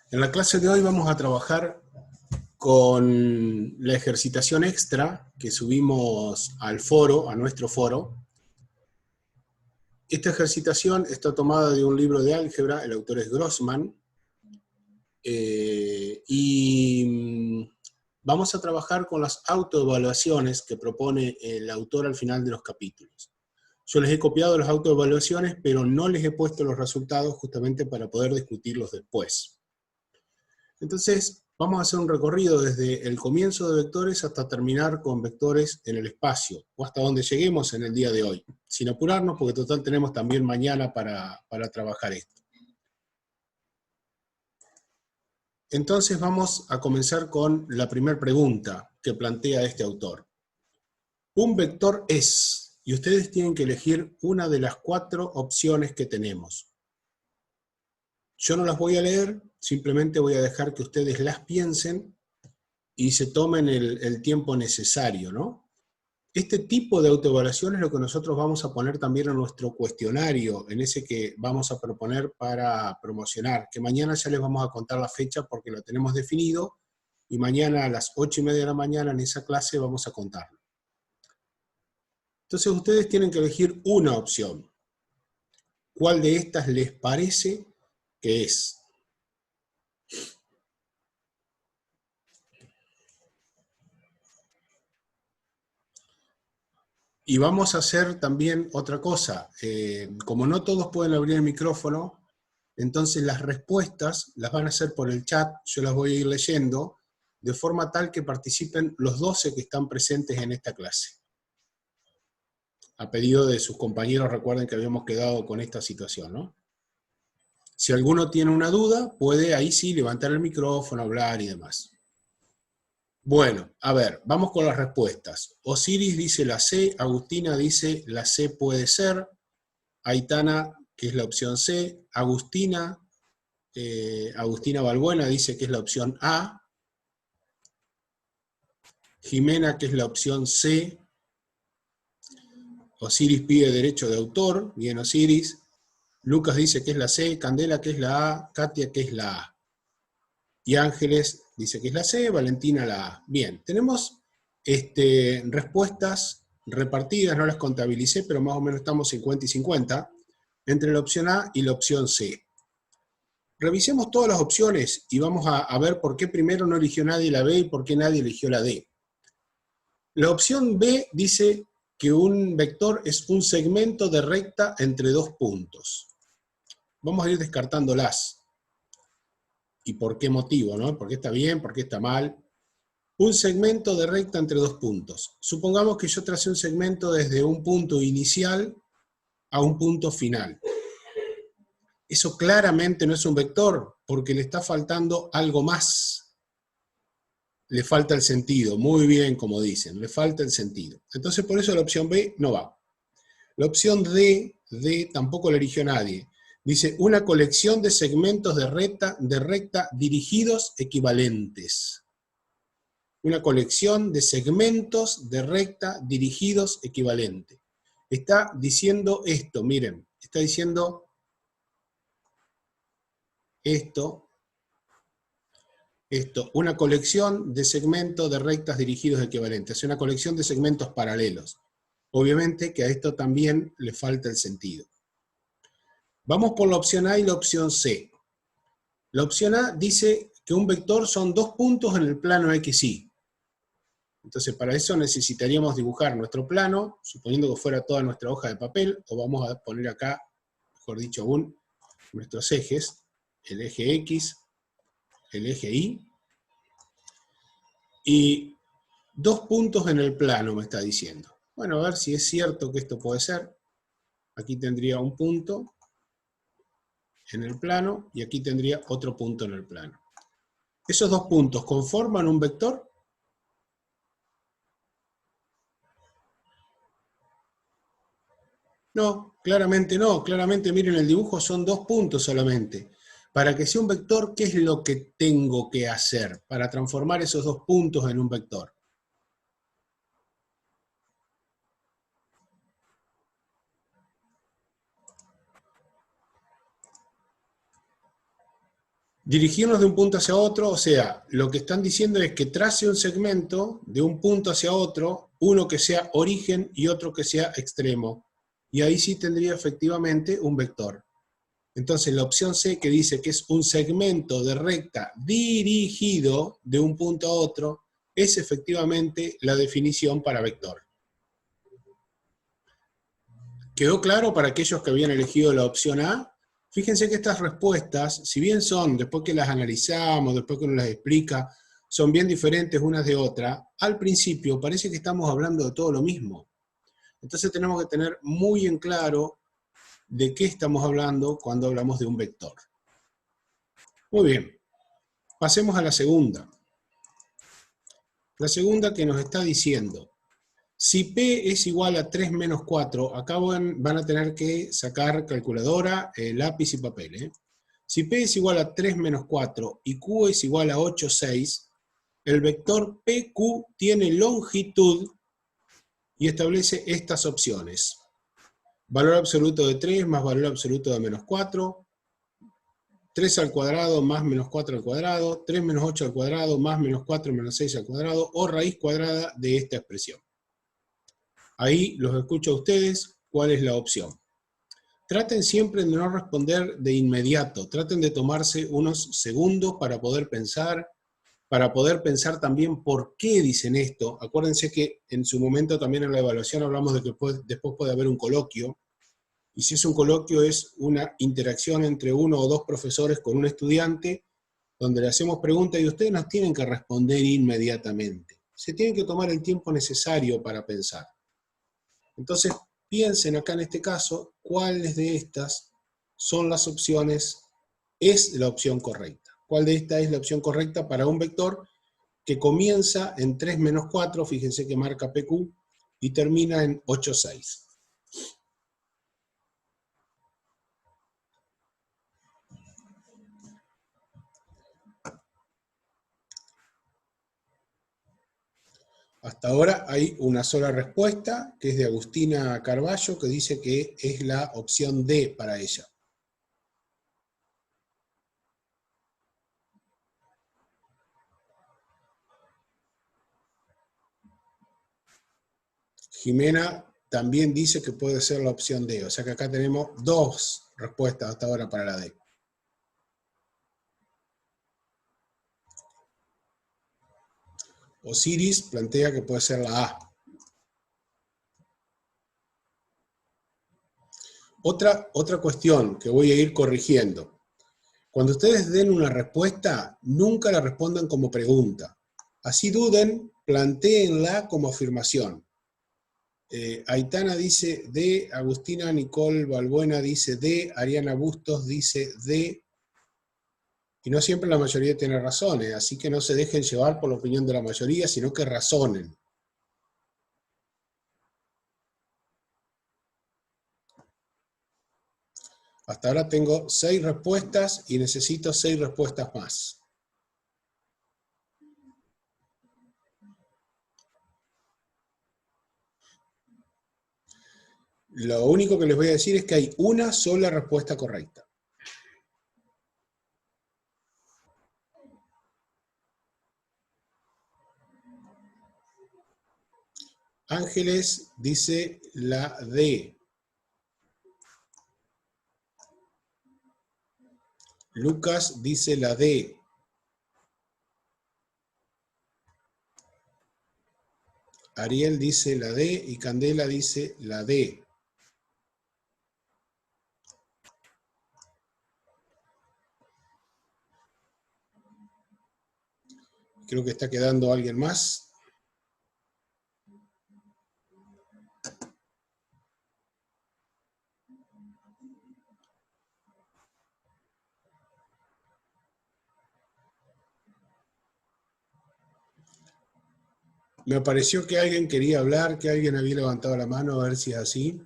En la clase de hoy vamos a trabajar con la ejercitación extra que subimos al foro, a nuestro foro. Esta ejercitación está tomada de un libro de álgebra, el autor es Grossman, y vamos a trabajar con las autoevaluaciones que propone el autor al final de los capítulos. Yo les he copiado las autoevaluaciones, pero no les he puesto los resultados justamente para poder discutirlos después. Entonces, vamos a hacer un recorrido desde el comienzo de vectores hasta terminar con vectores en el espacio, o hasta donde lleguemos en el día de hoy, sin apurarnos, porque total tenemos también mañana para trabajar esto. Entonces vamos a comenzar con la primera pregunta que plantea este autor. Un vector es, y ustedes tienen que elegir una de las 4 opciones que tenemos. Yo no las voy a leer, simplemente voy a dejar que ustedes las piensen y se tomen el tiempo necesario, ¿no? Este tipo de autoevaluación es lo que nosotros vamos a poner también en nuestro cuestionario, en ese que vamos a proponer para promocionar, que mañana ya les vamos a contar la fecha porque lo tenemos definido, y mañana a las 8:30 de la mañana en esa clase vamos a contarlo. Entonces ustedes tienen que elegir una opción. ¿Cuál de estas les parece que es? Y vamos a hacer también otra cosa. Como no todos pueden abrir el micrófono, entonces las respuestas las van a hacer por el chat, yo las voy a ir leyendo, de forma tal que participen los 12 que están presentes en esta clase. A pedido de sus compañeros, recuerden que habíamos quedado con esta situación, ¿no? Si alguno tiene una duda, puede ahí sí levantar el micrófono, hablar y demás. Bueno, a ver, vamos con las respuestas. Osiris dice la C, Agustina dice la C puede ser, Aitana, que es la opción C, Agustina Balbuena dice que es la opción A, Jimena, que es la opción C, Osiris pide derecho de autor, bien Osiris, Lucas dice que es la C, Candela que es la A, Katia que es la A, y Ángeles dice que es la C, Valentina la A. Bien, tenemos respuestas repartidas, no las contabilicé, pero más o menos estamos 50 y 50, entre la opción A y la opción C. Revisemos todas las opciones y vamos a ver por qué primero no eligió nadie la B y por qué nadie eligió la D. La opción B dice que un vector es un segmento de recta entre 2 puntos. Vamos a ir descartándolas. ¿Y por qué motivo, no? ¿Por qué está bien? ¿Por qué está mal? Un segmento de recta entre 2 puntos. Supongamos que yo tracé un segmento desde un punto inicial a un punto final. Eso claramente no es un vector, porque le está faltando algo más. Le falta el sentido, muy bien como dicen, le falta el sentido. Entonces por eso la opción B no va. La opción D tampoco la eligió nadie. Dice, una colección de segmentos de recta dirigidos equivalentes. Una colección de segmentos de recta dirigidos equivalentes. Está diciendo esto, miren, está diciendo esto, una colección de segmentos de rectas dirigidos equivalentes, una colección de segmentos paralelos. Obviamente que a esto también le falta el sentido. Vamos por la opción A y la opción C. La opción A dice que un vector son 2 puntos en el plano XY. Entonces para eso necesitaríamos dibujar nuestro plano, suponiendo que fuera toda nuestra hoja de papel, o vamos a poner acá, mejor dicho aún, nuestros ejes, el eje X, el eje Y, y 2 puntos en el plano me está diciendo. Bueno, a ver si es cierto que esto puede ser. Aquí tendría un punto en el plano, y aquí tendría otro punto en el plano. ¿Esos 2 puntos conforman un vector? No, claramente miren el dibujo, son 2 puntos solamente. Para que sea un vector, ¿qué es lo que tengo que hacer para transformar esos 2 puntos en un vector? Dirigirnos de un punto hacia otro, o sea, lo que están diciendo es que trace un segmento de un punto hacia otro, uno que sea origen y otro que sea extremo. Y ahí sí tendría efectivamente un vector. Entonces la opción C, que dice que es un segmento de recta dirigido de un punto a otro, es efectivamente la definición para vector. ¿Quedó claro para aquellos que habían elegido la opción A? Fíjense que estas respuestas, si bien son, después que las analizamos, después que uno las explica, son bien diferentes unas de otras, al principio parece que estamos hablando de todo lo mismo. Entonces tenemos que tener muy en claro de qué estamos hablando cuando hablamos de un vector. Muy bien, pasemos a la segunda. La segunda que nos está diciendo, si P es igual a 3 menos 4, acá van a tener que sacar calculadora, lápiz y papel. Si P es igual a 3 menos 4 y Q es igual a 8, 6, el vector PQ tiene longitud y establece estas opciones. Valor absoluto de 3 más valor absoluto de menos 4, 3 al cuadrado más menos 4 al cuadrado, 3 menos 8 al cuadrado más menos 4 menos 6 al cuadrado, o raíz cuadrada de esta expresión. Ahí los escucho a ustedes, ¿cuál es la opción? Traten siempre de no responder de inmediato, traten de tomarse unos segundos para poder pensar también por qué dicen esto. Acuérdense que en su momento también en la evaluación hablamos de que después puede haber un coloquio, y si es un coloquio es una interacción entre uno o dos profesores con un estudiante, donde le hacemos preguntas y ustedes nos tienen que responder inmediatamente. Se tienen que tomar el tiempo necesario para pensar. Entonces, piensen acá en este caso, cuáles de estas son las opciones, es la opción correcta. ¿Cuál de estas es la opción correcta para un vector que comienza en 3 menos 4, fíjense que marca PQ, y termina en 8, 6? Hasta ahora hay una sola respuesta, que es de Agustina Carballo, que dice que es la opción D para ella. Jimena también dice que puede ser la opción D, o sea que acá tenemos dos respuestas hasta ahora para la D. Osiris plantea que puede ser la A. Otra cuestión que voy a ir corrigiendo. Cuando ustedes den una respuesta, nunca la respondan como pregunta. Así duden, plantéenla como afirmación. Aitana dice D, Agustina Nicole Balbuena dice D, Ariana Bustos dice D, y no siempre la mayoría tiene razones, así que no se dejen llevar por la opinión de la mayoría, sino que razonen. Hasta ahora tengo 6 respuestas y necesito 6 respuestas más. Lo único que les voy a decir es que hay una sola respuesta correcta. Ángeles dice la D. Lucas dice la D. Ariel dice la D y Candela dice la D. Creo que está quedando alguien más. Me pareció que alguien quería hablar, que alguien había levantado la mano, a ver si es así.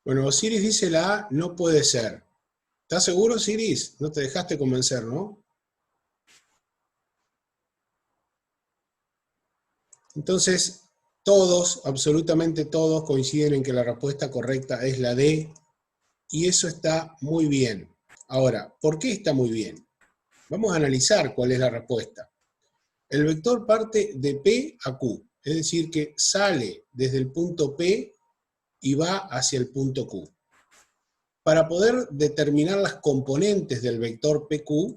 Bueno, Osiris dice la A, no puede ser. ¿Estás seguro, Osiris? No te dejaste convencer, ¿no? Entonces, Todos, absolutamente todos, coinciden en que la respuesta correcta es la D, y eso está muy bien. Ahora, ¿por qué está muy bien? Vamos a analizar cuál es la respuesta. El vector parte de P a Q, es decir, que sale desde el punto P y va hacia el punto Q. Para poder determinar las componentes del vector PQ,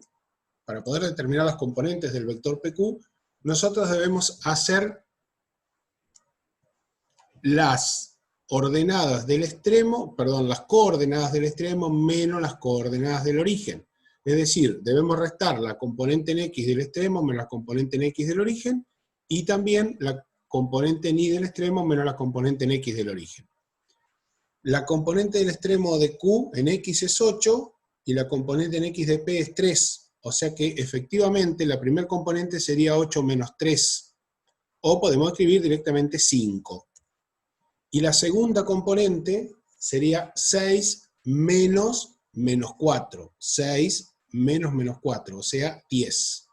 nosotros debemos hacer las coordenadas del extremo menos las coordenadas del origen. Es decir, debemos restar la componente en X del extremo menos la componente en X del origen, y también la componente en Y del extremo menos la componente en X del origen. La componente del extremo de Q en X es 8, y la componente en X de P es 3. O sea que efectivamente la primera componente sería 8 menos 3. O podemos escribir directamente 5. Y la segunda componente sería 6 menos menos 4. 6 menos menos 4, o sea 10.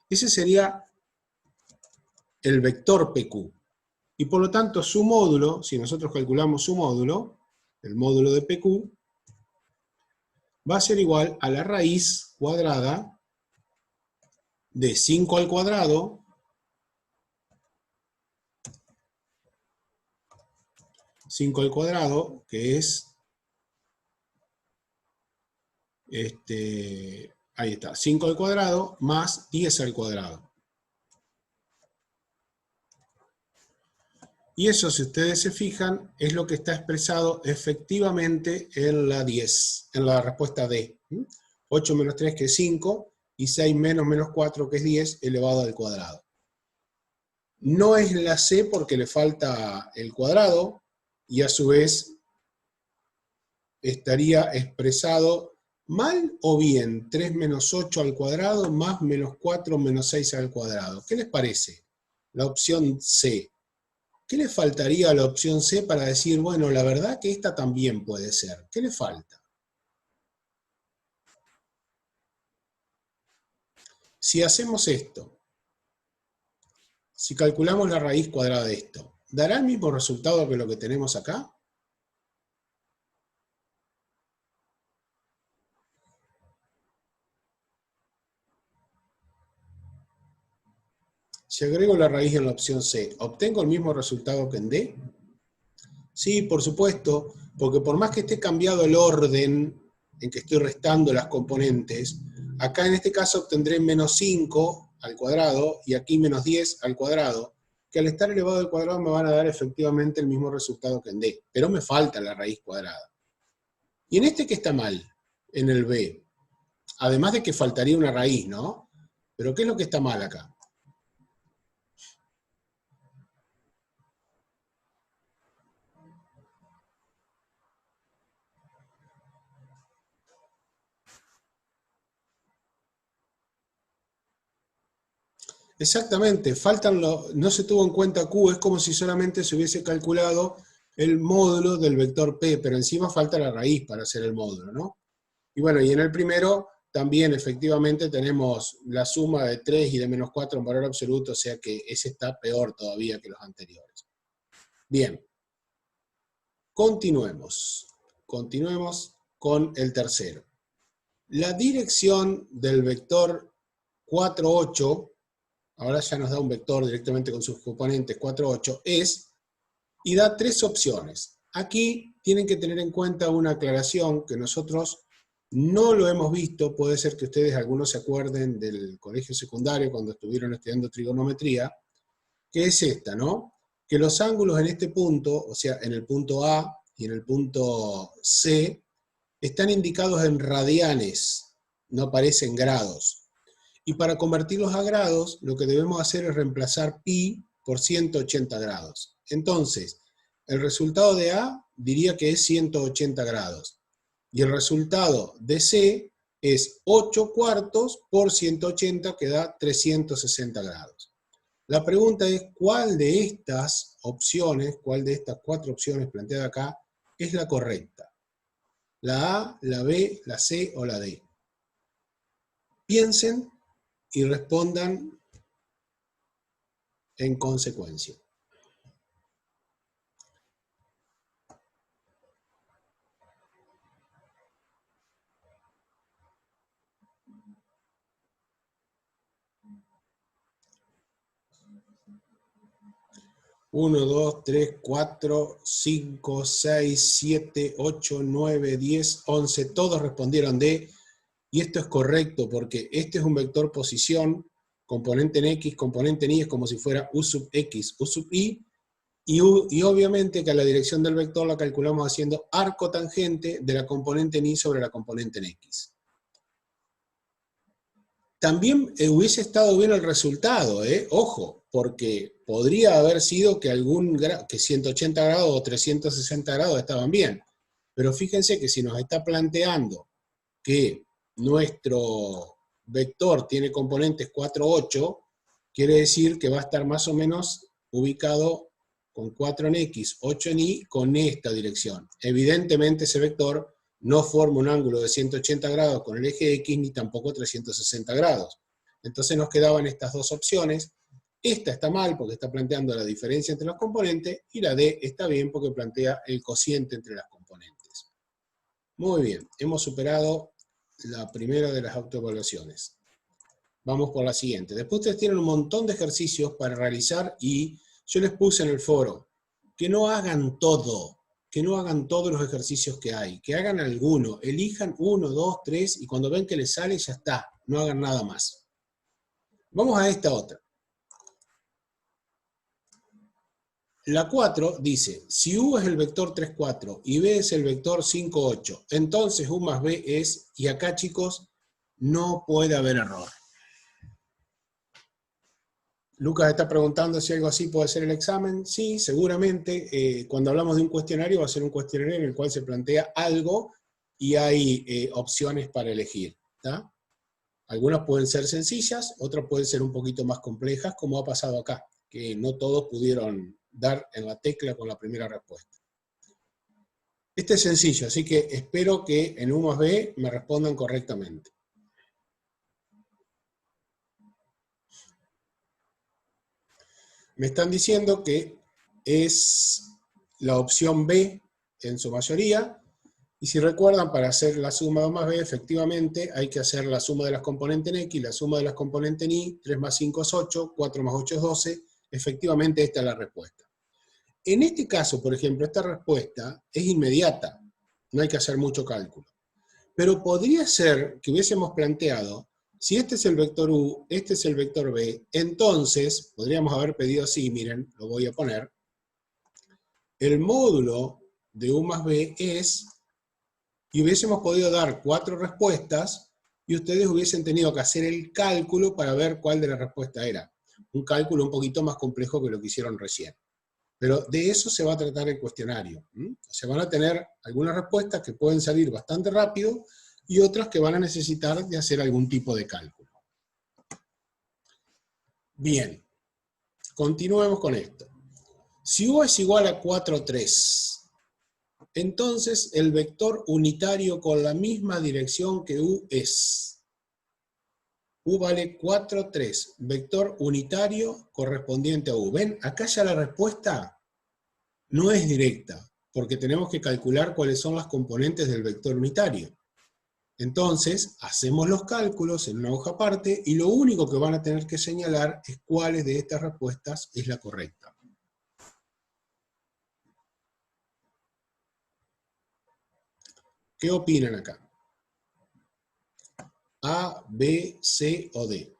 Ese sería el vector PQ. Y por lo tanto su módulo, si nosotros calculamos su módulo, el módulo de PQ, va a ser igual a la raíz cuadrada de 5 al cuadrado que es, ahí está, 5 al cuadrado más 10 al cuadrado. Y eso, si ustedes se fijan, es lo que está expresado efectivamente en la 10, en la respuesta D. 8 menos 3, que es 5, y 6 menos menos 4, que es 10, elevado al cuadrado. No es la C porque le falta el cuadrado, y a su vez estaría expresado mal o bien 3 menos 8 al cuadrado más menos 4 menos 6 al cuadrado. ¿Qué les parece? La opción C. ¿Qué le faltaría a la opción C para decir, bueno, la verdad que esta también puede ser? ¿Qué le falta? Si hacemos esto, si calculamos la raíz cuadrada de esto, ¿dará el mismo resultado que lo que tenemos acá? Si agrego la raíz en la opción C, ¿obtengo el mismo resultado que en D? Sí, por supuesto, porque por más que esté cambiado el orden en que estoy restando las componentes, acá en este caso obtendré menos 5 al cuadrado y aquí menos 10 al cuadrado, que al estar elevado al cuadrado me van a dar efectivamente el mismo resultado que en D, pero me falta la raíz cuadrada. ¿Y en este qué está mal? En el B. Además de que faltaría una raíz, ¿no? Pero ¿qué es lo que está mal acá? Exactamente, no se tuvo en cuenta Q, es como si solamente se hubiese calculado el módulo del vector P, pero encima falta la raíz para hacer el módulo, ¿no? Y bueno, y en el primero también efectivamente tenemos la suma de 3 y de menos 4 en valor absoluto, o sea que ese está peor todavía que los anteriores. Bien, continuemos con el tercero. La dirección del vector 4, 8, ahora ya nos da un vector directamente con sus componentes 4, 8, y da tres opciones. Aquí tienen que tener en cuenta una aclaración que nosotros no lo hemos visto, puede ser que ustedes algunos se acuerden del colegio secundario cuando estuvieron estudiando trigonometría, que es esta, ¿no? Que los ángulos en este punto, o sea, en el punto A y en el punto C, están indicados en radianes, no aparecen grados. Y para convertirlos a grados, lo que debemos hacer es reemplazar pi por 180 grados. Entonces, el resultado de A diría que es 180 grados. Y el resultado de C es 8 cuartos por 180, que da 360 grados. La pregunta es, ¿cuál de estas opciones, cuál de estas cuatro opciones planteadas acá, es la correcta? ¿La A, la B, la C o la D? Piensen y respondan en consecuencia. 1, 2, 3, 4, 5, 6, 7, 8, 9, 10, 11, todos respondieron D, y esto es correcto porque este es un vector posición, componente en X, componente en Y, es como si fuera U sub X, U sub Y, y obviamente que la dirección del vector la calculamos haciendo arco tangente de la componente en Y sobre la componente en X. También hubiese estado bien el resultado, ojo, porque podría haber sido que, que 180 grados o 360 grados estaban bien, pero fíjense que si nos está planteando que nuestro vector tiene componentes 4, 8, quiere decir que va a estar más o menos ubicado con 4 en X, 8 en Y, con esta dirección. Evidentemente ese vector no forma un ángulo de 180 grados con el eje X, ni tampoco 360 grados. Entonces nos quedaban estas dos opciones. Esta está mal porque está planteando la diferencia entre los componentes, y la D está bien porque plantea el cociente entre las componentes. Muy bien, hemos superado la primera de las autoevaluaciones. Vamos por la siguiente. Después ustedes tienen un montón de ejercicios para realizar, y yo les puse en el foro que no hagan todo, que no hagan todos los ejercicios que hay, que hagan alguno, elijan 1, 2, 3, y cuando ven que les sale ya está, no hagan nada más. Vamos a esta otra. La 4 dice, si U es el vector 3, 4 y B es el vector 5, 8, entonces U más B es, y acá chicos, no puede haber error. Lucas está preguntando si algo así puede ser el examen. Sí, seguramente. Cuando hablamos de un cuestionario, va a ser un cuestionario en el cual se plantea algo y hay opciones para elegir, ¿tá? Algunas pueden ser sencillas, otras pueden ser un poquito más complejas, como ha pasado acá, que no todos pudieron dar en la tecla con la primera respuesta. Este es sencillo, así que espero que en U más B me respondan correctamente. Me están diciendo que es la opción B en su mayoría, y si recuerdan, para hacer la suma de A más B, efectivamente hay que hacer la suma de las componentes en X, la suma de las componentes en Y, 3 más 5 es 8, 4 más 8 es 12, efectivamente esta es la respuesta. En este caso, por ejemplo, esta respuesta es inmediata, no hay que hacer mucho cálculo. Pero podría ser que hubiésemos planteado, si este es el vector U, este es el vector B, entonces podríamos haber pedido así, miren, lo voy a poner, el módulo de U más B es, y hubiésemos podido dar 4 respuestas, y ustedes hubiesen tenido que hacer el cálculo para ver cuál de la respuesta era. Un cálculo un poquito más complejo que lo que hicieron recién. Pero de eso se va a tratar el cuestionario. Se van a tener algunas respuestas que pueden salir bastante rápido, y otras que van a necesitar de hacer algún tipo de cálculo. Bien, continuemos con esto. Si U es igual a 4, 3, entonces el vector unitario con la misma dirección que U es. U vale 4, 3, vector unitario correspondiente a U. ¿Ven? Acá ya la respuesta no es directa, porque tenemos que calcular cuáles son las componentes del vector unitario. Entonces, hacemos los cálculos en una hoja aparte, y lo único que van a tener que señalar es cuáles de estas respuestas es la correcta. ¿Qué opinan acá? A, B, C o D.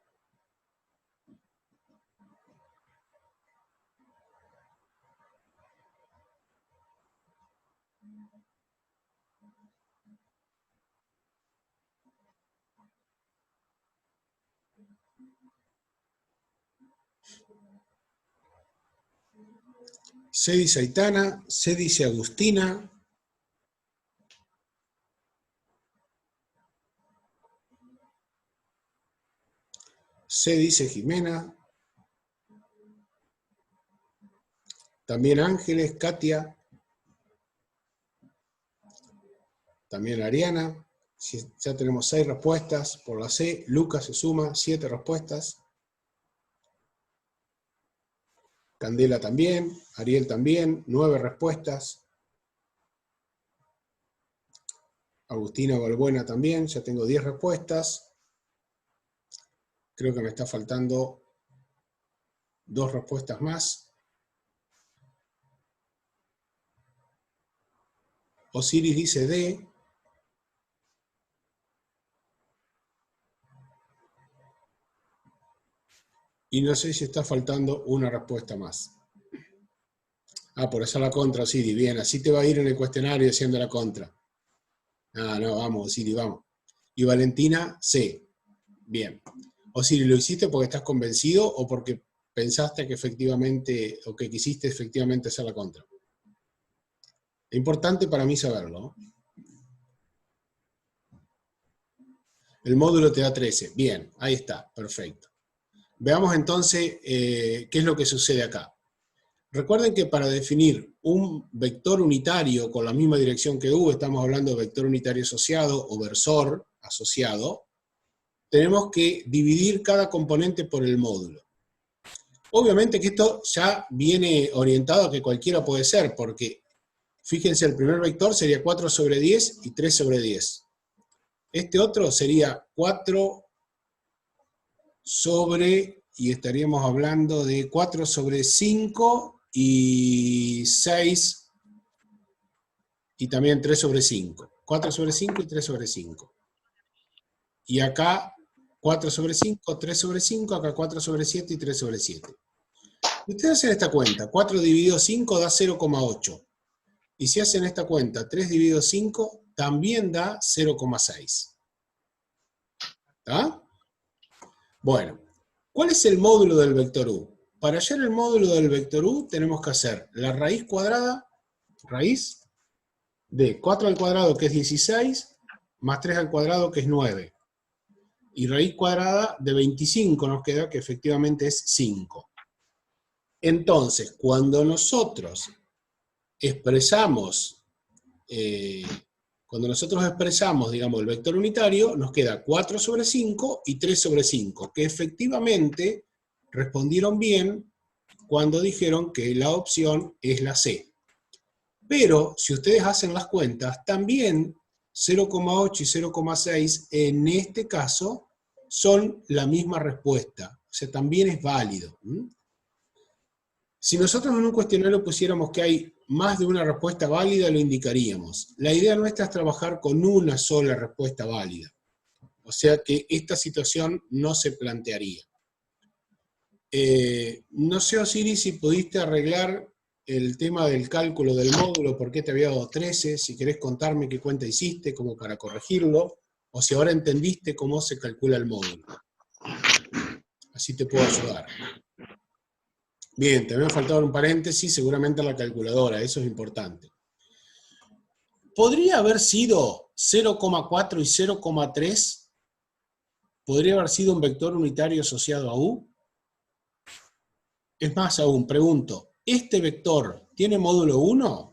C dice Aitana, C dice Agustina. C dice Jimena. También Ángeles, Katia. También Ariana. Ya tenemos 6 respuestas por la C. Lucas se suma, 7 respuestas. Candela también, Ariel también, 9 respuestas. Agustina Balbuena también, ya tengo 10 respuestas. Creo que me está faltando 2 respuestas más. Osiris dice D. Y no sé si está faltando una respuesta más. Ah, por hacer la contra, Osiris. Bien, así te va a ir en el cuestionario haciendo la contra. Ah, no, vamos, Osiris, vamos. Y Valentina, C. Bien. Osiris, ¿lo hiciste porque estás convencido o porque pensaste que efectivamente, o que quisiste efectivamente hacer la contra? Es importante para mí saberlo. El módulo te da 13. Bien, ahí está, perfecto. Veamos entonces qué es lo que sucede acá. Recuerden que para definir un vector unitario con la misma dirección que U, estamos hablando de vector unitario asociado o versor asociado, tenemos que dividir cada componente por el módulo. Obviamente que esto ya viene orientado a que cualquiera puede ser, porque fíjense, el primer vector sería 4 sobre 10 y 3 sobre 10. Este otro sería 4 sobre, y estaríamos hablando de 4 sobre 5 y 6, y también 3 sobre 5. 4 sobre 5 y 3 sobre 5. Y acá 4 sobre 5, 3 sobre 5, acá 4 sobre 7 y 3 sobre 7. Ustedes hacen esta cuenta, 4 dividido 5 da 0,8. Y si hacen esta cuenta, 3 dividido 5 también da 0,6. ¿Está? Bueno, ¿cuál es el módulo del vector u? Para hallar el módulo del vector u tenemos que hacer la raíz cuadrada, raíz de 4 al cuadrado, que es 16, más 3 al cuadrado, que es 9. Y raíz cuadrada de 25 nos queda, que efectivamente es 5. Entonces, cuando nosotros expresamos, digamos, el vector unitario, nos queda 4 sobre 5 y 3 sobre 5, que efectivamente respondieron bien cuando dijeron que la opción es la C. Pero, si ustedes hacen las cuentas, también 0,8 y 0,6 en este caso son la misma respuesta. O sea, también es válido. Si nosotros en un cuestionario pusiéramos que hay más de una respuesta válida, lo indicaríamos. La idea nuestra es trabajar con una sola respuesta válida. O sea que esta situación no se plantearía. No sé, Osiris, si pudiste arreglar el tema del cálculo del módulo, por qué te había dado 13, si querés contarme qué cuenta hiciste como para corregirlo, o si ahora entendiste cómo se calcula el módulo. Así te puedo ayudar. Bien, te había faltado un paréntesis, seguramente la calculadora, eso es importante. ¿Podría haber sido 0,4 y 0,3? ¿Podría haber sido un vector unitario asociado a U? Es más aún, pregunto, ¿este vector tiene módulo 1?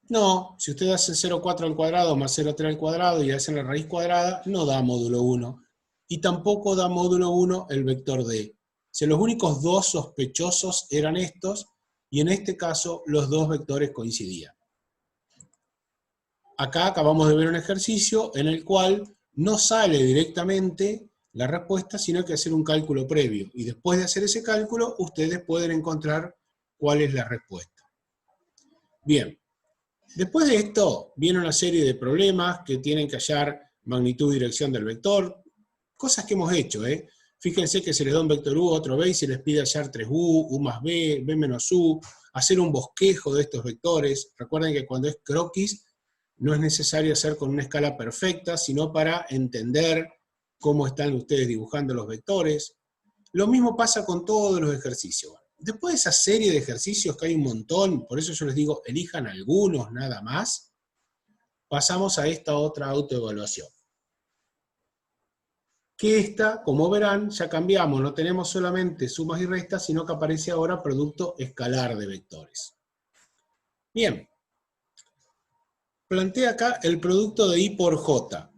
No, si ustedes hacen 0,4 al cuadrado más 0,3 al cuadrado y hacen la raíz cuadrada, no da módulo 1. Y tampoco da módulo 1 el vector D. O sea, los únicos dos sospechosos eran estos, y en este caso los dos vectores coincidían. Acá acabamos de ver un ejercicio en el cual no sale directamente la respuesta, sino que hacer un cálculo previo. Y después de hacer ese cálculo, ustedes pueden encontrar cuál es la respuesta. Bien. Después de esto, viene una serie de problemas que tienen que hallar magnitud y dirección del vector, cosas que hemos hecho, ¿eh? Fíjense que se les da un vector u, otro b, y se les pide hallar 3u, u más b, b menos u, hacer un bosquejo de estos vectores. Recuerden que cuando es croquis, no es necesario hacer con una escala perfecta, sino para entender cómo están ustedes dibujando los vectores. Lo mismo pasa con todos los ejercicios. Después de esa serie de ejercicios, que hay un montón, por eso yo les digo, elijan algunos nada más, pasamos a esta otra autoevaluación. Que esta, como verán, ya cambiamos, no tenemos solamente sumas y restas, sino que aparece ahora producto escalar de vectores. Bien. Plantea acá el producto de I por J.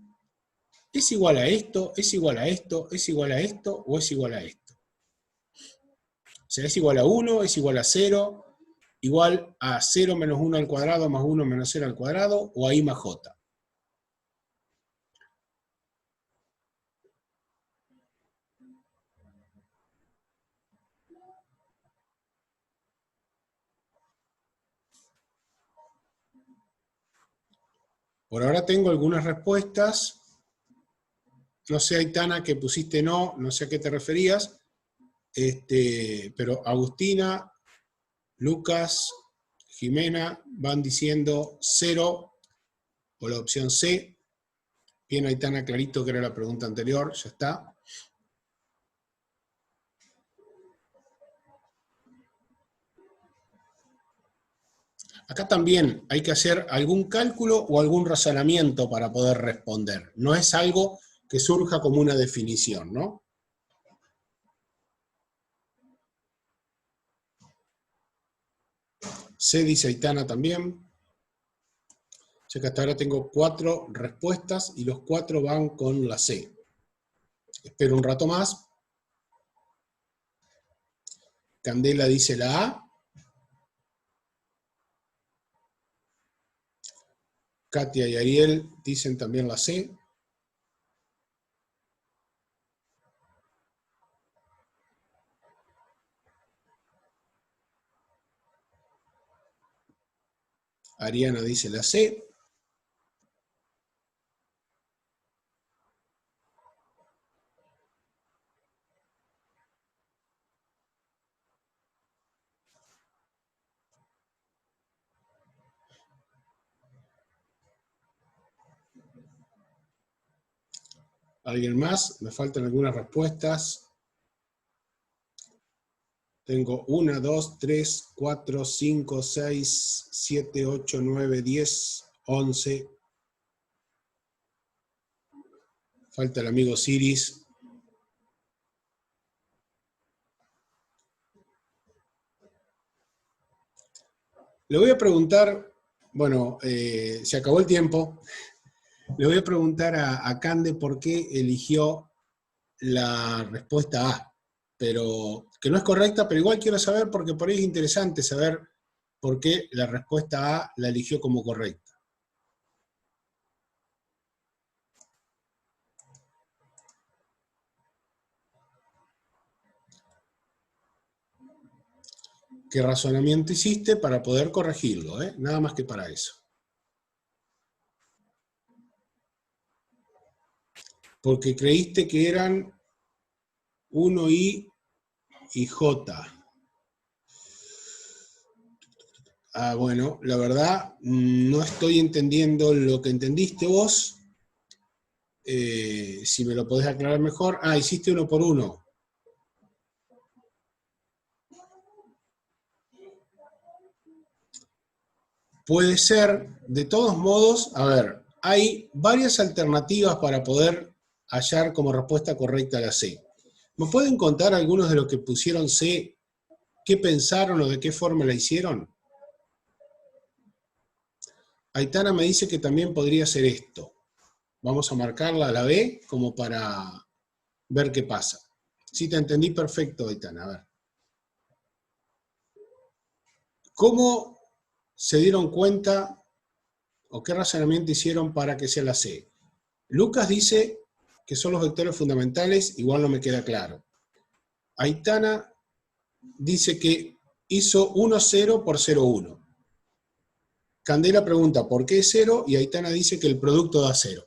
¿Es igual a esto? ¿Es igual a esto? ¿Es igual a esto? ¿O es igual a esto? O sea, ¿es igual a 1? ¿Es igual a 0? ¿Igual a 0 menos 1 al cuadrado más 1 menos 0 al cuadrado? ¿O a I más J? Por ahora tengo algunas respuestas. No sé, Aitana, que pusiste no sé a qué te referías. Pero Agustina, Lucas, Jimena van diciendo 0 o la opción C. Bien, Aitana, clarito que era la pregunta anterior, ya está. Acá también hay que hacer algún cálculo o algún razonamiento para poder responder. No es algo que surja como una definición, ¿no? C, dice Aitana también. O sea que hasta ahora tengo 4 respuestas y los 4 van con la C. Espero un rato más. Candela dice la A. Katia y Ariel dicen también la C. Ariana dice la C. ¿Alguien más? Me faltan algunas respuestas. Tengo 1, 2, 3, 4, 5, 6, 7, 8, 9, 10, 11. Falta el amigo Siris. Le voy a preguntar, bueno, se acabó el tiempo. Le voy a preguntar a Cande por qué eligió la respuesta A, pero que no es correcta, pero igual quiero saber porque por ahí es interesante saber por qué la respuesta A la eligió como correcta. ¿Qué razonamiento hiciste para poder corregirlo? Nada más que para eso. Porque creíste que eran 1I y J. Ah, bueno, la verdad no estoy entendiendo lo que entendiste vos. Si me lo podés aclarar mejor. Ah, hiciste 1 por 1. Puede ser, de todos modos, a ver, hay varias alternativas para poder hallar como respuesta correcta la C. ¿Me pueden contar algunos de los que pusieron C, qué pensaron o de qué forma la hicieron? Aitana me dice que también podría ser esto. Vamos a marcarla a la B como para ver qué pasa. Sí, te entendí perfecto, Aitana. A ver. ¿Cómo se dieron cuenta o qué razonamiento hicieron para que sea la C? Lucas dice que son los vectores fundamentales, igual no me queda claro. Aitana dice que hizo 1, 0 por 0, 1. Candela pregunta por qué 0 y Aitana dice que el producto da 0.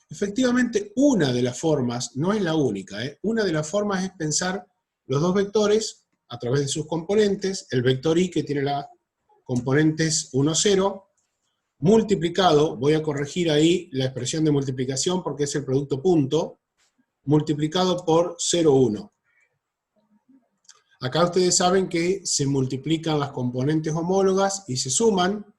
Efectivamente, una de las formas, no es la única, una de las formas es pensar los dos vectores a través de sus componentes, el vector i que tiene las componentes 1, 0, multiplicado, voy a corregir ahí la expresión de multiplicación porque es el producto punto, multiplicado por 0, 1. Acá ustedes saben que se multiplican las componentes homólogas y se suman,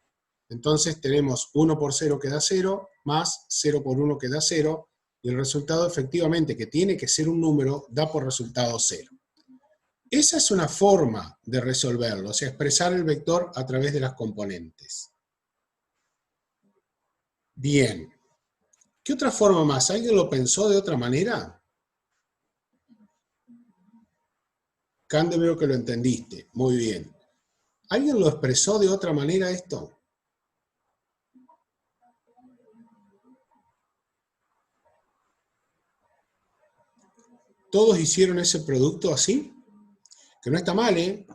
entonces tenemos 1 por 0 que da 0, más 0 por 1 que da 0, y el resultado efectivamente, que tiene que ser un número, da por resultado 0. Esa es una forma de resolverlo, o sea, expresar el vector a través de las componentes. Bien. ¿Qué otra forma más? ¿Alguien lo pensó de otra manera? Cande, veo que lo entendiste. Muy bien. ¿Alguien lo expresó de otra manera esto? ¿Todos hicieron ese producto así? Que no está mal, ¿eh?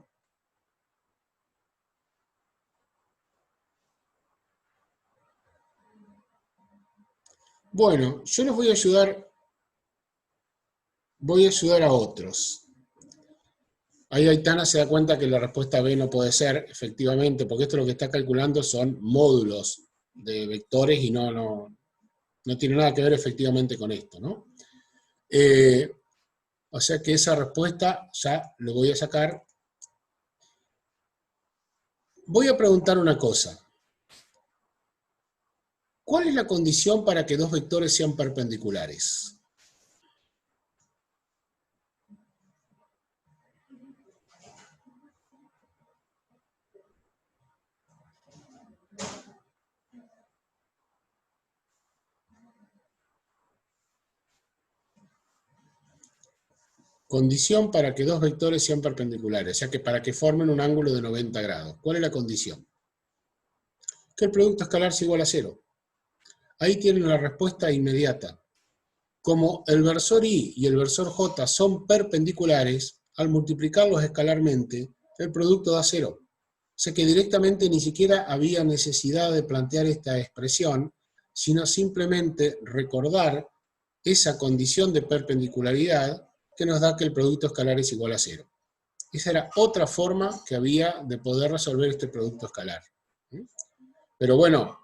Bueno, yo les voy a ayudar a otros. Ahí Aitana se da cuenta que la respuesta B no puede ser, efectivamente, porque esto lo que está calculando son módulos de vectores y no tiene nada que ver efectivamente con esto, ¿no? O sea que esa respuesta ya lo voy a sacar. Voy a preguntar una cosa. ¿Cuál es la condición para que dos vectores sean perpendiculares? Condición para que dos vectores sean perpendiculares, o sea que para que formen un ángulo de 90 grados. ¿Cuál es la condición? Que el producto escalar sea igual a cero. Ahí tienen la respuesta inmediata. Como el versor I y el versor J son perpendiculares, al multiplicarlos escalarmente, el producto da cero. O sea que directamente ni siquiera había necesidad de plantear esta expresión, sino simplemente recordar esa condición de perpendicularidad que nos da que el producto escalar es igual a cero. Esa era otra forma que había de poder resolver este producto escalar. Pero bueno,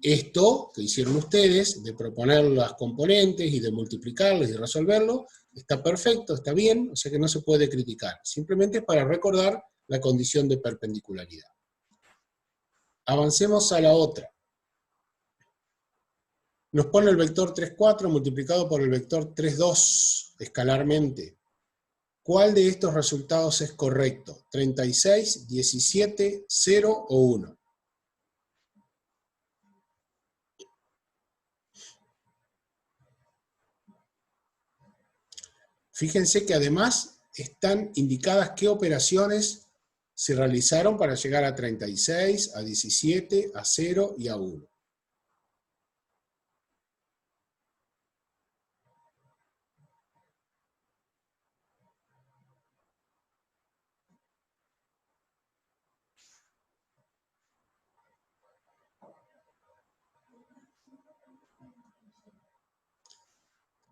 esto que hicieron ustedes, de proponer las componentes y de multiplicarlas y resolverlo, está perfecto, está bien, o sea que no se puede criticar. Simplemente es para recordar la condición de perpendicularidad. Avancemos a la otra. Nos pone el vector 3, 4 multiplicado por el vector 3, 2 escalarmente. ¿Cuál de estos resultados es correcto? ¿36, 17, 0 o 1? Fíjense que además están indicadas qué operaciones se realizaron para llegar a 36, a 17, a 0 y a 1.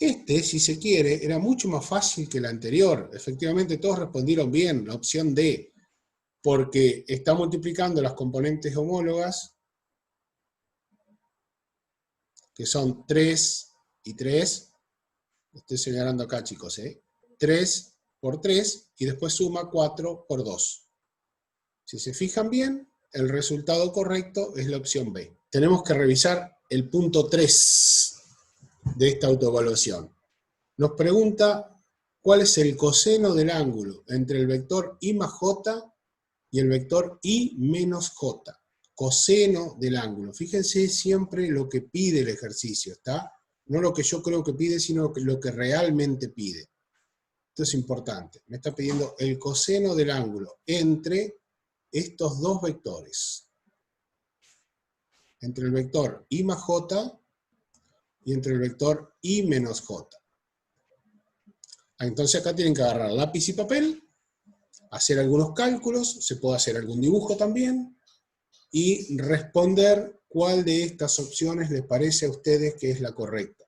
Este, si se quiere, era mucho más fácil que el anterior. Efectivamente, todos respondieron bien, la opción D, porque está multiplicando las componentes homólogas, que son 3 y 3. Estoy señalando acá, chicos, 3 por 3, y después suma 4 por 2. Si se fijan bien, el resultado correcto es la opción B. Tenemos que revisar el punto 3 de esta autoevaluación. Nos pregunta cuál es el coseno del ángulo entre el vector I más J y el vector I menos J. Coseno del ángulo. Fíjense siempre lo que pide el ejercicio, ¿está? No lo que yo creo que pide, sino lo que realmente pide. Esto es importante. Me está pidiendo el coseno del ángulo entre estos dos vectores. Entre el vector I más J y entre el vector I menos J. Entonces acá tienen que agarrar lápiz y papel, hacer algunos cálculos, se puede hacer algún dibujo también, y responder cuál de estas opciones les parece a ustedes que es la correcta.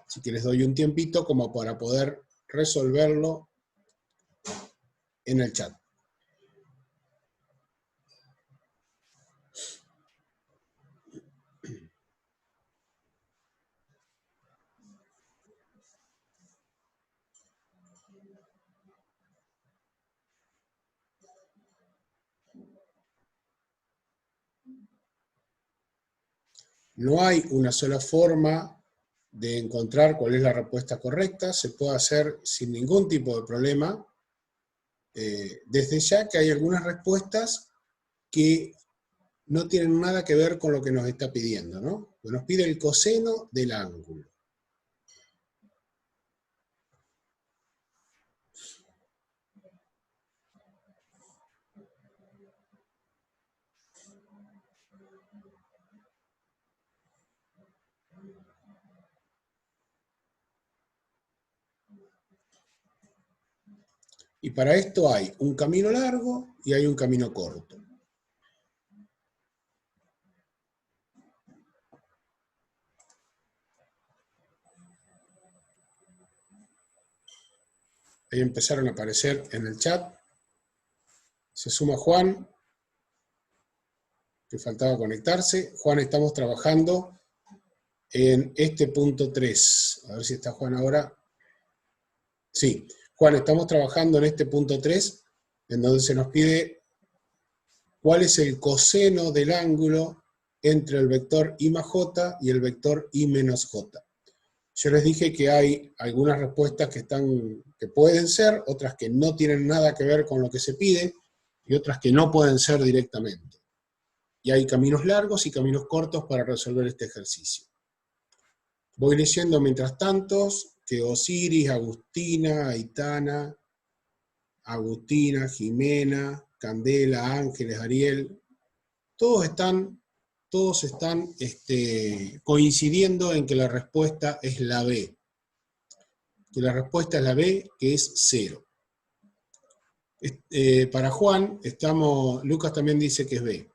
Así que les doy un tiempito como para poder resolverlo en el chat. No hay una sola forma de encontrar cuál es la respuesta correcta, se puede hacer sin ningún tipo de problema. Desde ya que hay algunas respuestas que no tienen nada que ver con lo que nos está pidiendo, ¿no? Nos pide el coseno del ángulo. Y para esto hay un camino largo y hay un camino corto. Ahí empezaron a aparecer en el chat. Se suma Juan, que faltaba conectarse. Juan, estamos trabajando en este punto 3. A ver si está Juan ahora. Sí, Juan, estamos trabajando en este punto 3, en donde se nos pide cuál es el coseno del ángulo entre el vector I más J y el vector I menos J. Yo les dije que hay algunas respuestas que pueden ser, otras que no tienen nada que ver con lo que se pide, y otras que no pueden ser directamente. Y hay caminos largos y caminos cortos para resolver este ejercicio. Voy leyendo mientras tanto que Osiris, Agustina, Aitana, Jimena, Candela, Ángeles, Ariel, todos están coincidiendo en que la respuesta es la B. Que la respuesta es la B, que es 0. Para Juan, Lucas también dice que es B.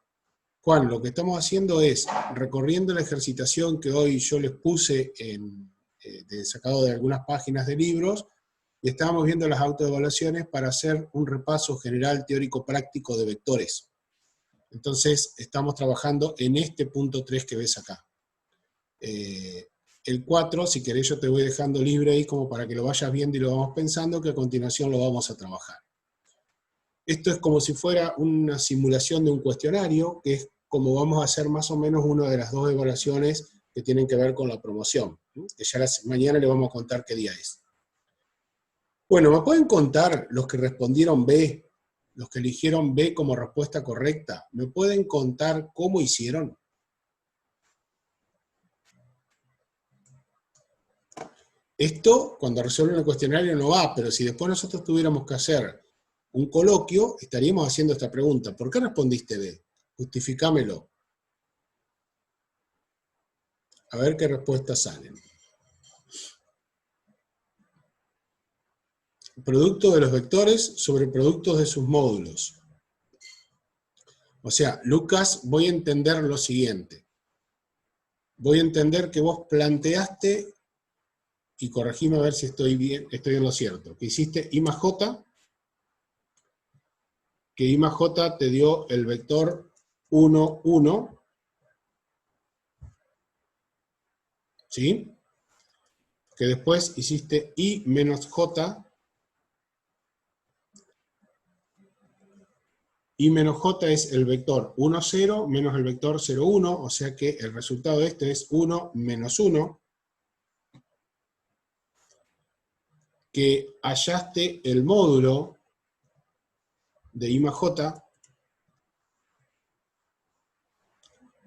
Juan, lo que estamos haciendo es, recorriendo la ejercitación que hoy yo les puse sacado de algunas páginas de libros, y estábamos viendo las autoevaluaciones para hacer un repaso general teórico-práctico de vectores. Entonces, estamos trabajando en este punto 3 que ves acá. El 4, si querés, yo te voy dejando libre ahí como para que lo vayas viendo y lo vamos pensando, que a continuación lo vamos a trabajar. Esto es como si fuera una simulación de un cuestionario, que es como vamos a hacer más o menos una de las dos evaluaciones que tienen que ver con la promoción, que ya mañana le vamos a contar qué día es. Bueno, ¿me pueden contar los que respondieron B, los que eligieron B como respuesta correcta? ¿Me pueden contar cómo hicieron? Esto, cuando resuelven el cuestionario, no va, pero si después nosotros tuviéramos que hacer un coloquio, estaríamos haciendo esta pregunta. ¿Por qué respondiste B? Justificámelo. A ver qué respuestas salen. Producto de los vectores sobre productos de sus módulos. O sea, Lucas, voy a entender lo siguiente. Voy a entender que vos planteaste, y corregime a ver si estoy en lo cierto, que hiciste I más J, que I más J te dio el vector 1, 1, ¿sí? Que después hiciste I menos J, I menos J es el vector 1, 0 menos el vector 0, 1, o sea que el resultado de este es 1 menos 1, que hallaste el módulo de I más J,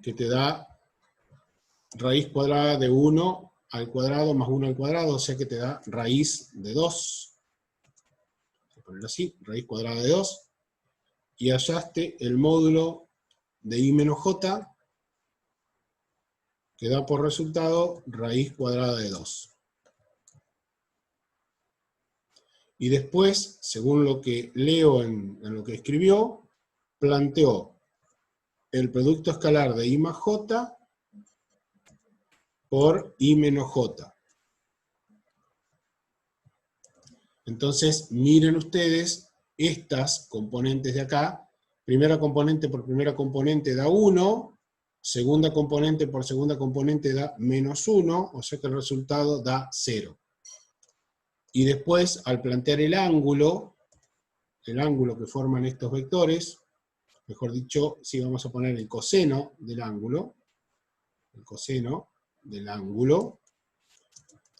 que te da raíz cuadrada de 1 al cuadrado más 1 al cuadrado, o sea que te da raíz de 2. Voy a ponerlo así, raíz cuadrada de 2. Y hallaste el módulo de I menos J, que da por resultado raíz cuadrada de 2. Y después, según lo que leo en lo que escribió, planteó el producto escalar de I más J por I menos J. Entonces, miren ustedes estas componentes de acá. Primera componente por primera componente da 1, segunda componente por segunda componente da menos 1, o sea que el resultado da 0. Y después, al plantear el ángulo que forman estos vectores, mejor dicho, si vamos a poner el coseno del ángulo,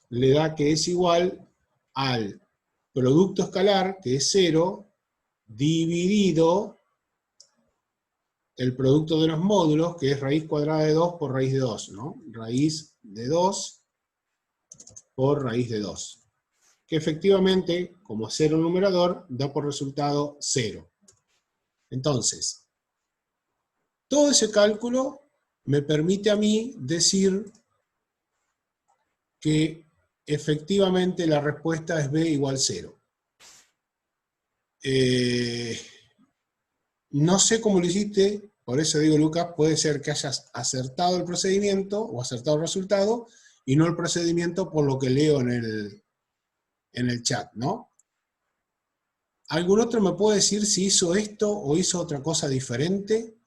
le da que es igual al producto escalar, que es 0, dividido el producto de los módulos, que es raíz cuadrada de 2 por raíz de 2, ¿no? Raíz de 2 por raíz de 2. Que efectivamente, como 0 numerador, da por resultado 0. Entonces, todo ese cálculo me permite a mí decir que efectivamente la respuesta es B igual 0. No sé cómo lo hiciste, por eso digo, Lucas, puede ser que hayas acertado el procedimiento o acertado el resultado y no el procedimiento por lo que leo en el chat, ¿no? ¿Algún otro me puede decir si hizo esto o hizo otra cosa diferente?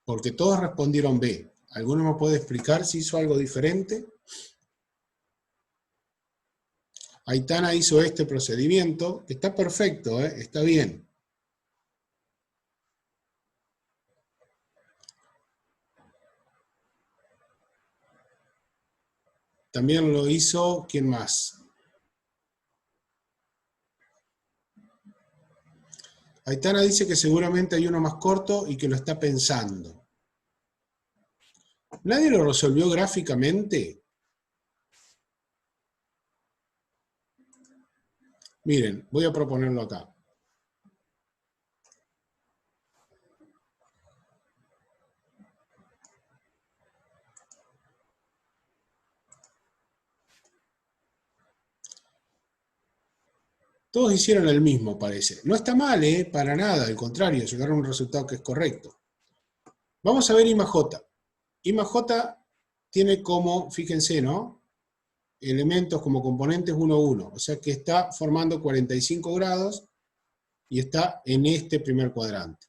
Porque todos respondieron B. ¿Alguno me puede explicar si hizo algo diferente? Aitana hizo este procedimiento, que está perfecto, está bien. También lo hizo, ¿quién más? Aitana dice que seguramente hay uno más corto y que lo está pensando. ¿Nadie lo resolvió gráficamente? Miren, voy a proponerlo acá. Todos hicieron el mismo, parece. No está mal, para nada, al contrario, llegaron a un resultado que es correcto. Vamos a ver I más J. I más J tiene como, fíjense, ¿no? Elementos como componentes 1, 1. O sea que está formando 45 grados y está en este primer cuadrante.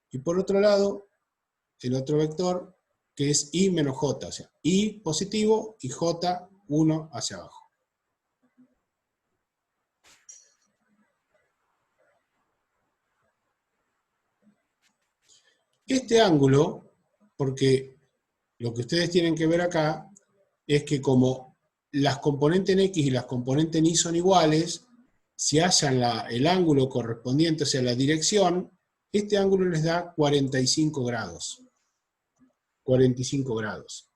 Y por otro lado, el otro vector, que es I menos J. O sea, I positivo y J 1 hacia abajo. Este ángulo, porque lo que ustedes tienen que ver acá es que como las componentes en X y las componentes en Y son iguales, si hallan el ángulo correspondiente, o sea, la dirección, este ángulo les da 45 grados. 45 grados.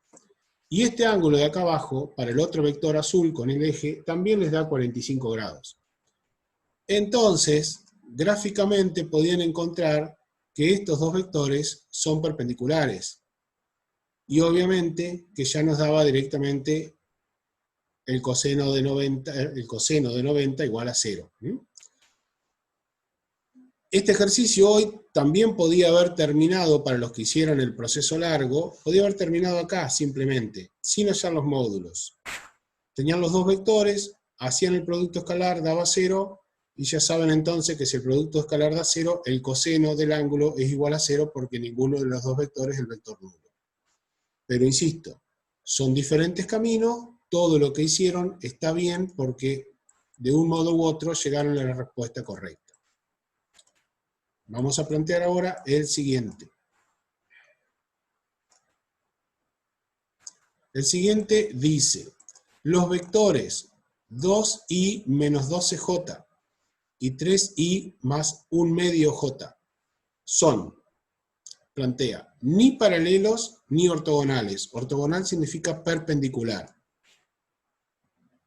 Y este ángulo de acá abajo, para el otro vector azul con el eje, también les da 45 grados. Entonces, gráficamente podían encontrar que estos dos vectores son perpendiculares. Y obviamente que ya nos daba directamente el coseno de 90 igual a 0. Este ejercicio hoy también podía haber terminado, para los que hicieron el proceso largo, podía haber terminado acá simplemente, sin hallar los módulos. Tenían los dos vectores, hacían el producto escalar, daba 0, y ya saben entonces que si el producto escalar da 0, el coseno del ángulo es igual a 0 porque ninguno de los dos vectores es el vector nulo. Pero insisto, son diferentes caminos, todo lo que hicieron está bien porque de un modo u otro llegaron a la respuesta correcta. Vamos a plantear ahora el siguiente. El siguiente dice, los vectores 2i menos 12j y 3i más 1 medio j son, plantea, ni paralelos ni ortogonales. Ortogonal significa perpendicular.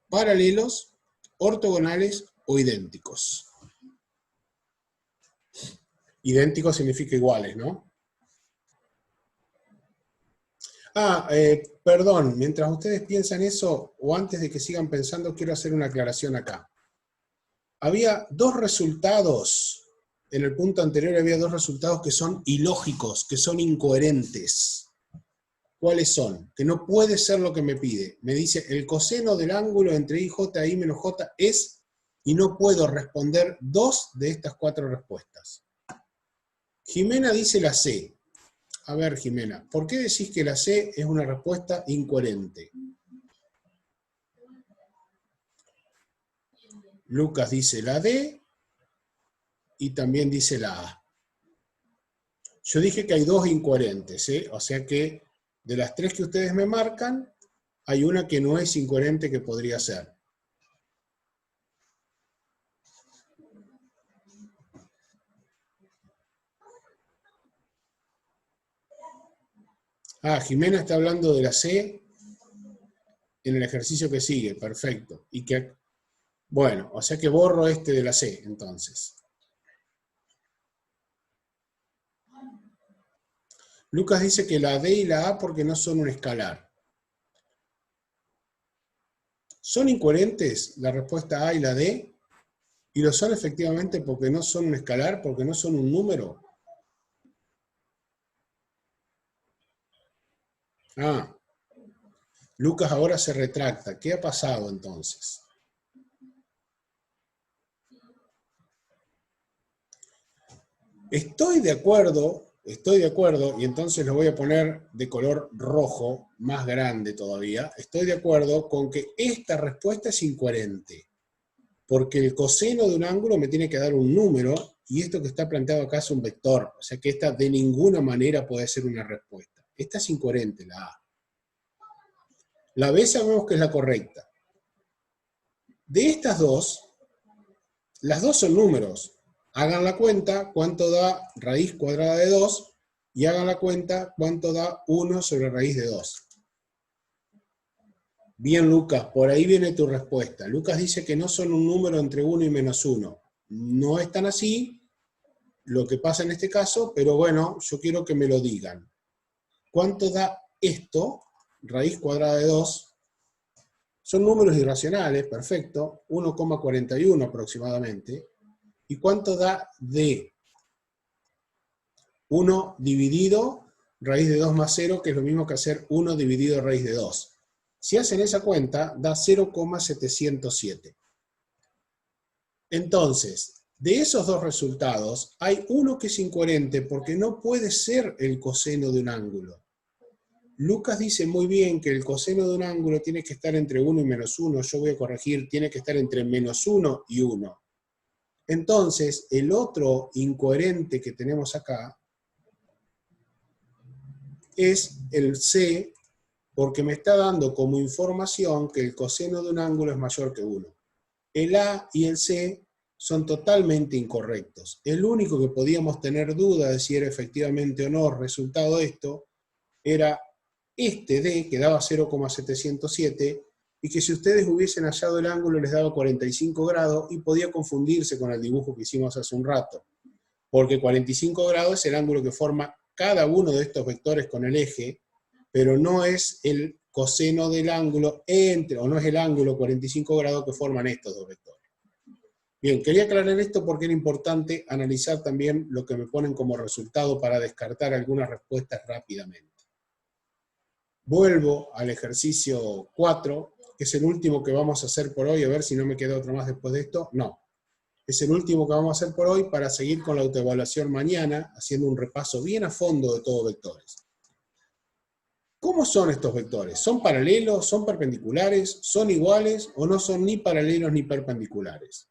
Paralelos, ortogonales o idénticos. Idénticos significa iguales, ¿no? Perdón, mientras ustedes piensan eso, o antes de que sigan pensando, quiero hacer una aclaración acá. Había dos resultados, en el punto anterior había dos resultados que son ilógicos, que son incoherentes. ¿Cuáles son? Que no puede ser lo que me pide. Me dice, el coseno del ángulo entre I, J e I menos J es, y no puedo responder dos de estas cuatro respuestas. Jimena dice la C. A ver, Jimena, ¿por qué decís que la C es una respuesta incoherente? Lucas dice la D y también dice la A. Yo dije que hay dos incoherentes, o sea que de las tres que ustedes me marcan, hay una que no es incoherente que podría ser. Jimena está hablando de la C en el ejercicio que sigue, perfecto. Bueno, o sea que borro este de la C, entonces. Lucas dice que la D y la A porque no son un escalar. ¿Son incoherentes la respuesta A y la D? Y lo son efectivamente porque no son un escalar, porque no son un número. Lucas ahora se retracta. ¿Qué ha pasado entonces? estoy de acuerdo, y entonces lo voy a poner de color rojo, más grande todavía, estoy de acuerdo con que esta respuesta es incoherente, porque el coseno de un ángulo me tiene que dar un número, y esto que está planteado acá es un vector, o sea que esta de ninguna manera puede ser una respuesta. Esta es incoherente, la A. La B sabemos que es la correcta. De estas dos, las dos son números. Hagan la cuenta cuánto da raíz cuadrada de 2 y hagan la cuenta cuánto da 1 sobre raíz de 2. Bien, Lucas, por ahí viene tu respuesta. Lucas dice que no son un número entre 1 y menos 1. No es tan así lo que pasa en este caso, pero bueno, yo quiero que me lo digan. ¿Cuánto da esto? Raíz cuadrada de 2. Son números irracionales, perfecto. 1,41 aproximadamente. ¿Y cuánto da d? 1 dividido raíz de 2 más 0, que es lo mismo que hacer 1 dividido raíz de 2. Si hacen esa cuenta, da 0,707. Entonces, de esos dos resultados, hay uno que es incoherente porque no puede ser el coseno de un ángulo. Lucas dice muy bien que el coseno de un ángulo tiene que estar entre 1 y menos 1. Yo voy a corregir, tiene que estar entre menos 1 y 1. Entonces, el otro incoherente que tenemos acá es el C, porque me está dando como información que el coseno de un ángulo es mayor que 1. El A y el C son totalmente incorrectos. El único que podíamos tener duda de si era efectivamente o no resultado de esto era este D, que daba 0,707, y que si ustedes hubiesen hallado el ángulo les daba 45 grados y podía confundirse con el dibujo que hicimos hace un rato, porque 45 grados es el ángulo que forma cada uno de estos vectores con el eje, pero no es el coseno del ángulo entre, o no es el ángulo 45 grados que forman estos dos vectores. Bien, quería aclarar esto porque era importante analizar también lo que me ponen como resultado para descartar algunas respuestas rápidamente. Vuelvo al ejercicio 4, que es el último que vamos a hacer por hoy, a ver si no me queda otro más después de esto. No, es el último que vamos a hacer por hoy para seguir con la autoevaluación mañana, haciendo un repaso bien a fondo de todos vectores. ¿Cómo son estos vectores? ¿Son paralelos? ¿Son perpendiculares? ¿Son iguales? ¿O no son ni paralelos ni perpendiculares?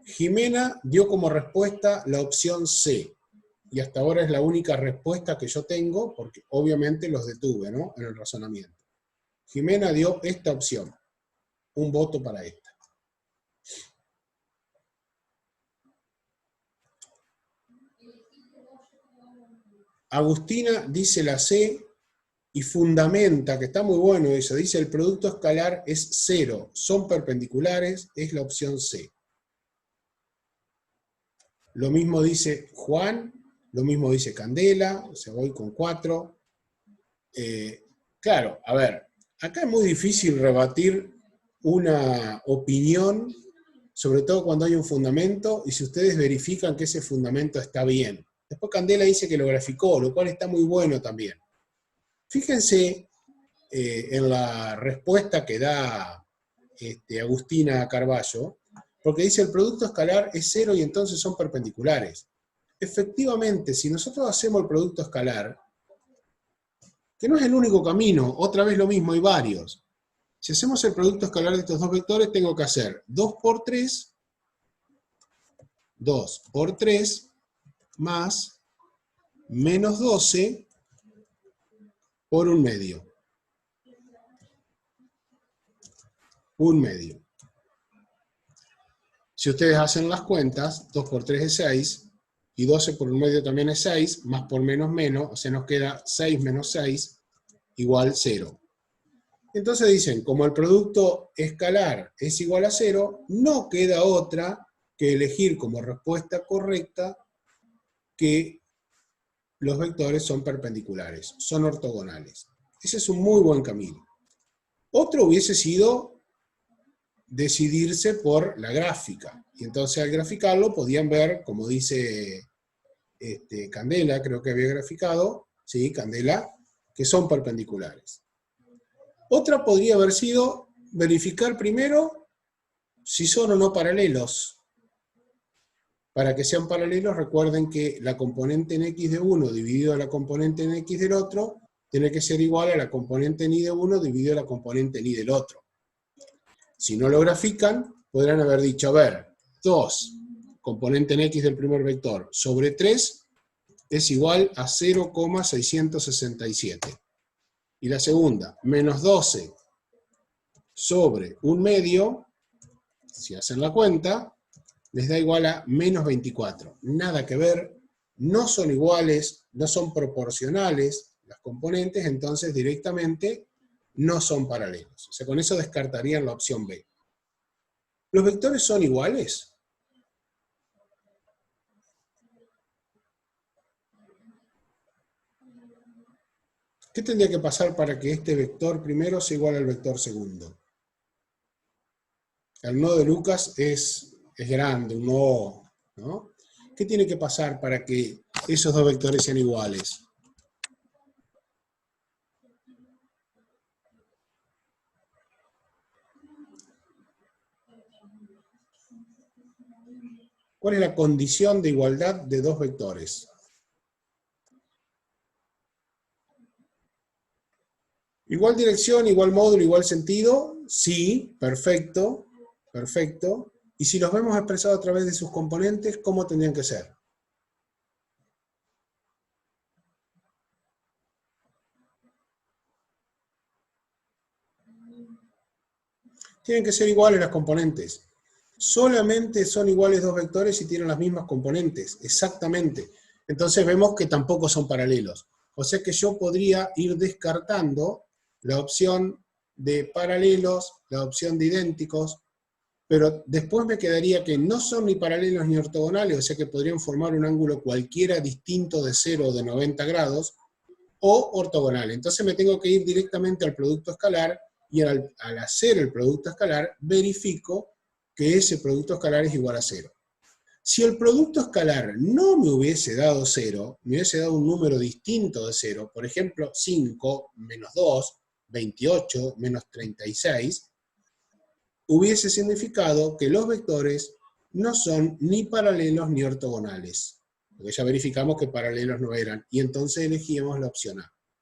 Jimena dio como respuesta la opción C. Y hasta ahora es la única respuesta que yo tengo, porque obviamente los detuve, ¿no?, en el razonamiento. Jimena dio esta opción. Un voto para esta. Agustina dice la C y fundamenta, que está muy bueno eso, dice el producto escalar es 0, son perpendiculares, es la opción C. Lo mismo dice Juan, lo mismo dice Candela, o sea, voy con 4. Claro, a ver, acá es muy difícil rebatir una opinión, sobre todo cuando hay un fundamento, y si ustedes verifican que ese fundamento está bien. Después Candela dice que lo graficó, lo cual está muy bueno también. Fíjense en la respuesta que da Agustina Carballo, porque dice el producto escalar es 0 y entonces son perpendiculares. Efectivamente, si nosotros hacemos el producto escalar, que no es el único camino, otra vez lo mismo, hay varios. Si hacemos el producto escalar de estos dos vectores, tengo que hacer 2 por 3 más menos 12 por 1/2. 1/2. Si ustedes hacen las cuentas, 2 por 3 es 6, y 12 por 1/2 también es 6, más por menos menos, o sea, nos queda 6 menos 6, igual 0. Entonces dicen, como el producto escalar es igual a 0, no queda otra que elegir como respuesta correcta que los vectores son perpendiculares, son ortogonales. Ese es un muy buen camino. Otro hubiese sido decidirse por la gráfica. Y entonces al graficarlo podían ver, como dice Candela, creo que había graficado, sí, Candela, que son perpendiculares. Otra podría haber sido verificar primero si son o no paralelos. Para que sean paralelos, recuerden que la componente en x de uno dividido a la componente en x del otro tiene que ser igual a la componente en y de uno dividido a la componente en y del otro. Si no lo grafican, podrán haber dicho, a ver, 2 componente en x del primer vector sobre 3 es igual a 0,667. Y la segunda, menos 12 sobre 1/2, si hacen la cuenta, les da igual a menos 24. Nada que ver, no son iguales, no son proporcionales las componentes, entonces directamente no son paralelos. O sea, con eso descartarían la opción B. ¿Los vectores son iguales? ¿Qué tendría que pasar para que este vector primero sea igual al vector segundo? El nodo de Lucas es grande, un O, ¿no? ¿Qué tiene que pasar para que esos dos vectores sean iguales? ¿Cuál es la condición de igualdad de dos vectores? Igual dirección, igual módulo, igual sentido. Sí, perfecto, perfecto. Y si los vemos expresados a través de sus componentes, ¿cómo tendrían que ser? Tienen que ser iguales las componentes. Solamente son iguales dos vectores si tienen las mismas componentes, exactamente. Entonces vemos que tampoco son paralelos. O sea que yo podría ir descartando la opción de paralelos, la opción de idénticos, pero después me quedaría que no son ni paralelos ni ortogonales, o sea que podrían formar un ángulo cualquiera distinto de 0 o de 90 grados, o ortogonal. Entonces me tengo que ir directamente al producto escalar, y al hacer el producto escalar, verifico que ese producto escalar es igual a 0. Si el producto escalar no me hubiese dado 0, me hubiese dado un número distinto de 0, por ejemplo, 5, menos 2, 28, menos 36, hubiese significado que los vectores no son ni paralelos ni ortogonales, porque ya verificamos que paralelos no eran, y entonces elegíamos la opción A.